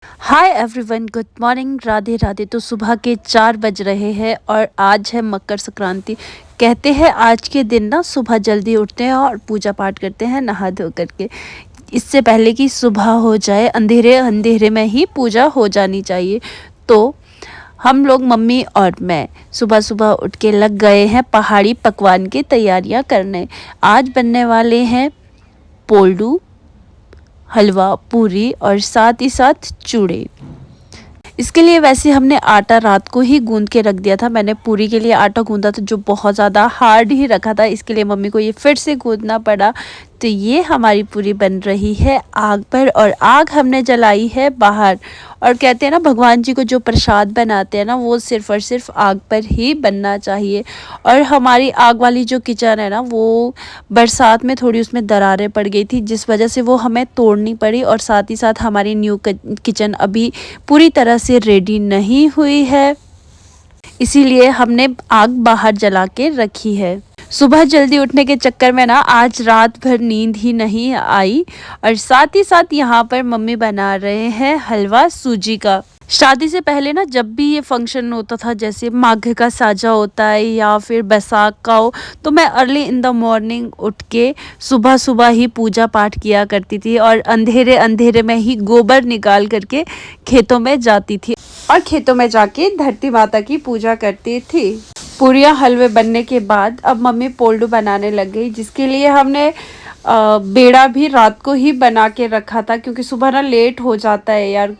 Hi everyone, good morning, Radhe Radhe. तो सुबह के 4 बज रहे हैं और आज है मकर संक्रांति। कहते हैं आज के दिन ना सुबह जल्दी उठते हैं और पूजा पाठ करते हैं नहा धो करके। इससे पहले कि सुबह हो जाए अंधेरे अंधेरे में ही पूजा हो जानी चाहिए। तो हम लोग मम्मी और मैं सुबह सुबह उठ के लग गए हैं पहाड़ी पकवान की तैयारियां करने। आज बनने वाले हैं पोल्डू, हलवा, पूरी और साथ ही साथ चूड़े। इसके लिए वैसे हमने आटा रात को ही गूंद के रख दिया था। मैंने पूरी के लिए आटा गूंदा था जो बहुत ज़्यादा हार्ड ही रखा था, इसके लिए मम्मी को ये फिर से गूंदना पड़ा। तो ये हमारी पूरी बन रही है आग पर और आग हमने जलाई है बाहर। और कहते हैं ना, भगवान जी को जो प्रसाद बनाते हैं ना वो सिर्फ़ और सिर्फ आग पर ही बनना चाहिए। और हमारी आग वाली जो किचन है ना वो बरसात में थोड़ी उसमें दरारें पड़ गई थी, जिस वजह से वो हमें तोड़नी पड़ी। और साथ ही साथ हमारी न्यू किचन अभी पूरी तरह से रेडी नहीं हुई है, इसीलिए हमने आग बाहर जला के रखी है। सुबह जल्दी उठने के चक्कर में ना आज रात भर नींद ही नहीं आई। और साथ ही साथ यहाँ पर मम्मी बना रहे हैं हलवा सूजी का। शादी से पहले ना जब भी ये फंक्शन होता था, जैसे माघ का साजा होता है या फिर बैसाख का हो, तो मैं अर्ली इन द मॉर्निंग उठ के सुबह सुबह ही पूजा पाठ किया करती थी और अंधेरे अंधेरे में ही गोबर निकाल करके खेतों में जाती थी और खेतों में जाके धरती माता की पूजा करती थी। पूरियाँ हलवे बनने के बाद अब मम्मी पोल्डू बनाने लग गई, जिसके लिए हमने बेड़ा भी रात को ही बना के रखा था, क्योंकि सुबह ना लेट हो जाता है यार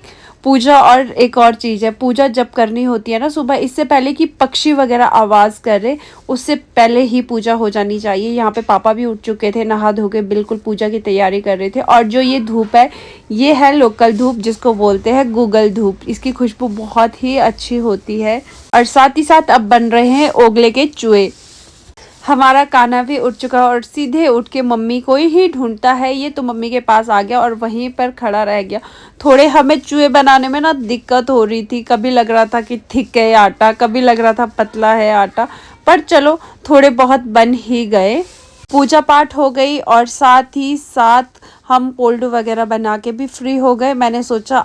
पूजा। और एक और चीज़ है, पूजा जब करनी होती है ना सुबह, इससे पहले कि पक्षी वगैरह आवाज़ करे उससे पहले ही पूजा हो जानी चाहिए। यहाँ पे पापा भी उठ चुके थे, नहा धो के बिल्कुल पूजा की तैयारी कर रहे थे। और जो ये धूप है ये है लोकल धूप, जिसको बोलते हैं गूगल धूप। इसकी खुशबू बहुत ही अच्छी होती है। और साथ ही साथ अब बन रहे हैं ओगले के चूहे। हमारा कान्हा भी उठ चुका और सीधे उठ के मम्मी को ही ढूंढता है। ये तो मम्मी के पास आ गया और वहीं पर खड़ा रह गया। थोड़े हमें चूहे बनाने में ना दिक्कत हो रही थी, कभी लग रहा था कि थिक है आटा, कभी लग रहा था पतला है आटा, पर चलो थोड़े बहुत बन ही गए। पूजा पाठ हो गई और साथ ही साथ हम पोल्डू वगैरह बना के भी फ्री हो गए। मैंने सोचा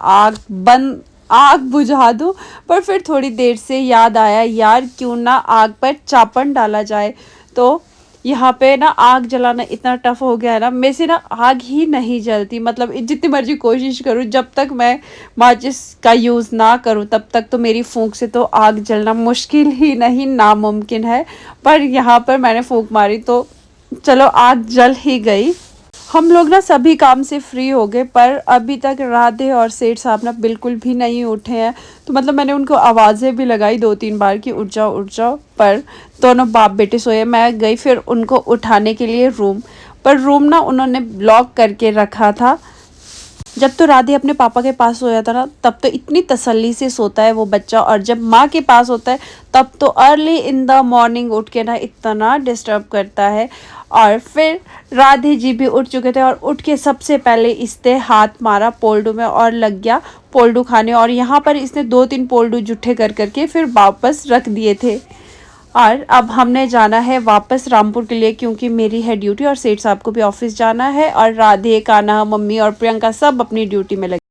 आग बुझा दूं, पर फिर थोड़ी देर से याद आया यार क्यों ना आग पर चापन डाला जाए। तो यहाँ पे ना आग जलाना इतना टफ हो गया है ना, मेरे से ना आग ही नहीं जलती। मतलब जितनी मर्जी कोशिश करूँ, जब तक मैं माचिस का यूज़ ना करूँ तब तक तो मेरी फूंक से तो आग जलना मुश्किल ही नहीं, नामुमकिन है। पर यहाँ पर मैंने फूंक मारी तो चलो आग जल ही गई। हम लोग ना सभी काम से फ्री हो गए, पर अभी तक राधे और सेठ साहब ना बिल्कुल भी नहीं उठे हैं। तो मतलब मैंने उनको आवाज़ें भी लगाई 2-3 बार कि उठ जाओ, पर दोनों बाप बेटे सोए। मैं गई फिर उनको उठाने के लिए रूम, पर रूम ना उन्होंने ब्लॉक करके रखा था। जब तो राधे अपने पापा के पास सोया था ना, तब तो इतनी तसल्ली से सोता है वो बच्चा, और जब माँ के पास होता है तब तो अर्ली इन द मॉर्निंग उठ के ना इतना डिस्टर्ब करता है। और फिर राधे जी भी उठ चुके थे और उठ के सबसे पहले इसने हाथ मारा पोल्डू में और लग गया पोल्डू खाने। और यहाँ पर इसने 2-3 पोल्डू जुट्ठे कर करके फिर वापस रख दिए थे। और अब हमने जाना है वापस रामपुर के लिए, क्योंकि मेरी है ड्यूटी और सेठ साहब को भी ऑफिस जाना है। और राधे, कान्हा, मम्मी और प्रियंका सब अपनी ड्यूटी में लगे।